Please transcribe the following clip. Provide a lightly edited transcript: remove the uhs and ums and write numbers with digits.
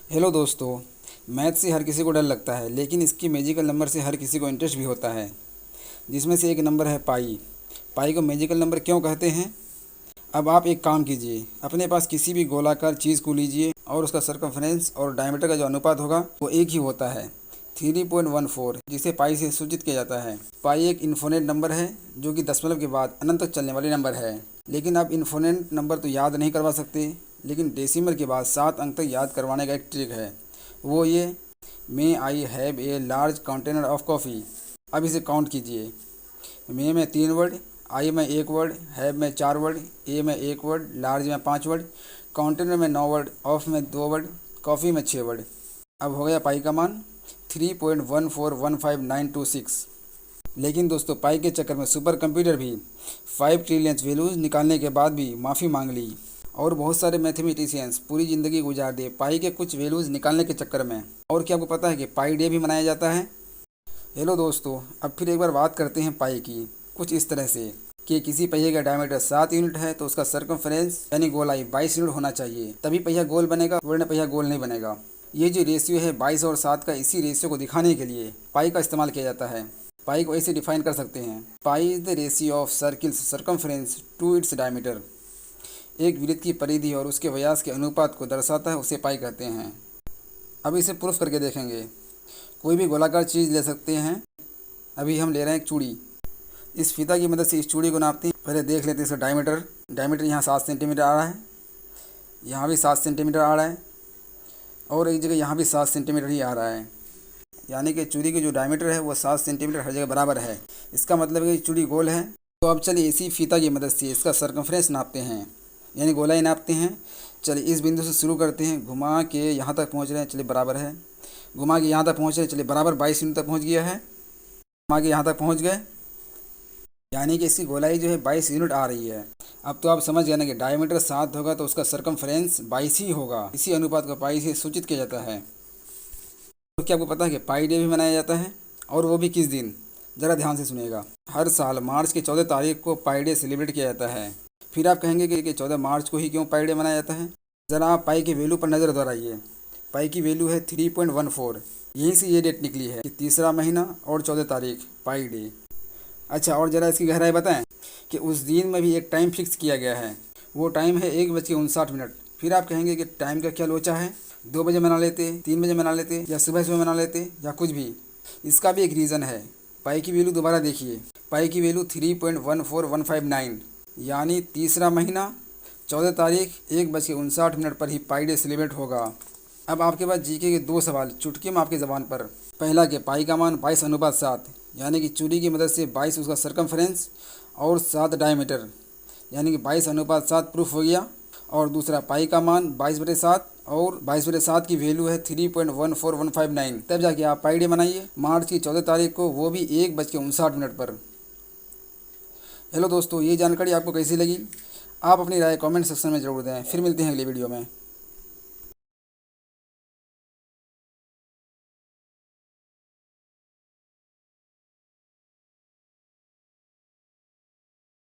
Hello दोस्तों। Math से हर किसी को डर लगता है, लेकिन इसकी मैजिकल नंबर से हर किसी को इंटरेस्ट भी होता है, जिसमें से एक नंबर है पाई। पाई को मैजिकल नंबर क्यों कहते हैं? अब आप एक काम कीजिए, अपने पास किसी भी गोलाकार चीज़ को लीजिए और उसका सरकमफ्रेंस और डायमीटर का जो अनुपात होगा वो एक ही होता है, 3.14, जिसे पाई से सूचित किया जाता है। पाई एक इन्फिनिट नंबर है जो कि दशमलव के बाद अनंत तक चलने वाली नंबर है। लेकिन आप इन्फिनिट नंबर तो याद नहीं करवा सकते, लेकिन डेसिमल के बाद 7 अंक तक याद करवाने का एक ट्रिक है। वो ये, may I have a large container of coffee. अब इसे काउंट कीजिए। मे में 3 वर्ड, आई में 1 वर्ड, हैव में 4 वर्ड, ए में 1 वर्ड, लार्ज में 5 वर्ड, कंटेनर में 9 वर्ड, ऑफ में 2 वर्ड, कॉफ़ी में 6 वर्ड। अब हो गया पाई का मान 3.1415926। लेकिन दोस्तों, पाई के चक्कर में सुपर कंप्यूटर भी 5 ट्रिलियन वैल्यूज़ निकालने के बाद भी माफ़ी मांग ली, और बहुत सारे मैथमेटिशियंस पूरी ज़िंदगी गुजार दिए पाई के कुछ वैल्यूज़ निकालने के चक्कर में। और क्या आपको पता है कि पाई डे भी मनाया जाता है? हेलो दोस्तों, अब फिर एक बार बात करते हैं पाई की, कुछ इस तरह से कि किसी पहिए का डायमीटर 7 यूनिट है तो उसका सरकमफ्रेंस यानी गोलाई 22 यूनिट होना चाहिए, तभी पहिया गोल बनेगा, वरना पहिया गोल नहीं बनेगा। ये जो रेशियो है 22 और 7 का, इसी रेशियो को दिखाने के लिए पाई का इस्तेमाल किया जाता है। पाई को ऐसे डिफाइन कर सकते हैं, pi is the ratio of circle's circumference to its diameter. एक वृत्त की परिधि और उसके व्यास के अनुपात को दर्शाता है, उसे पाई कहते हैं। अब इसे प्रूफ करके देखेंगे। कोई भी गोलाकार चीज़ ले सकते हैं। अभी हम ले रहे हैं एक चूड़ी। इस फीता की मदद से इस चूड़ी को नापते हैं। पहले देख लेते हैं इसका डायमीटर। डायमीटर यहाँ 7 सेंटीमीटर आ रहा है, यहाँ भी 7 सेंटीमीटर आ रहा है, और एक जगह यहाँ भी 7 सेंटीमीटर ही आ रहा है। यानी कि चूड़ी की जो डायमीटर है वो 7 सेंटीमीटर हर जगह बराबर है। इसका मतलब है कि चूड़ी गोल है। तो अब चलिए इसी फीता की मदद से इसका सरकमफ्रेंस नापते हैं, यानी गोलाई नापते हैं। चलिए इस बिंदु से शुरू करते हैं, घुमा के यहाँ तक पहुँच रहे हैं, चलिए बराबर है। घुमा के यहाँ तक पहुँच रहे हैं, चलिए बराबर 22 यूनिट तक पहुँच गया है। घुमा के यहाँ तक पहुँच गए, यानी कि इसकी गोलाई जो है 22 यूनिट आ रही है। अब तो आप समझ गए ना कि डायमीटर 7 होगा तो उसका सरकमफ्रेंस 22 ही होगा। इसी अनुपात को पाई से सूचित किया जाता है। तो क्या आपको पता है कि पाई डे भी मनाया जाता है? और वो भी किस दिन? ज़रा ध्यान से सुनिएगा। हर साल मार्च की 14 तारीख को पाई डे सेलिब्रेट किया जाता है। फिर आप कहेंगे कि 14 मार्च को ही क्यों पाई डे मनाया जाता है? ज़रा आप पाई की वैल्यू पर नज़र दोहराइए। पाई की वैल्यू है 3.14। यहीं से ये डेट निकली है कि तीसरा महीना और 14 तारीख पाई डे। अच्छा, और ज़रा इसकी गहराई बताएं कि उस दिन में भी एक टाइम फिक्स किया गया है। वो टाइम है 1:59। फिर आप कहेंगे कि टाइम का क्या लोचा है, 2 बजे मना लेते, 3 बजे मना लेते, या सुबह सुबह मना लेते, या कुछ भी। इसका भी एक रीज़न है। पाई की वैल्यू दोबारा देखिए। पाई की वैल्यू 3.14159, यानी तीसरा महीना 14 तारीख 1:59 पर ही पाई डे सेलिब्रेट होगा। अब आपके पास जीके के 2 सवाल चुटकी में आपकी ज़बान पर। पहला कि पाई का मान 22:7, यानी कि चूड़ी की मदद से 22 उसका सरकमफ्रेंस और 7 डायमीटर, यानी कि 22:7 प्रूफ हो गया। और दूसरा पाई का मान 22/7, और 22/7 की वैल्यू है 3.14159। तब जाके आप पाई डे मनाइए मार्च की 14 तारीख को, वो भी 1:59 पर। हेलो दोस्तों, ये जानकारी आपको कैसी लगी? आप अपनी राय कमेंट सेक्शन में ज़रूर दें। फिर मिलते हैं अगली वीडियो में।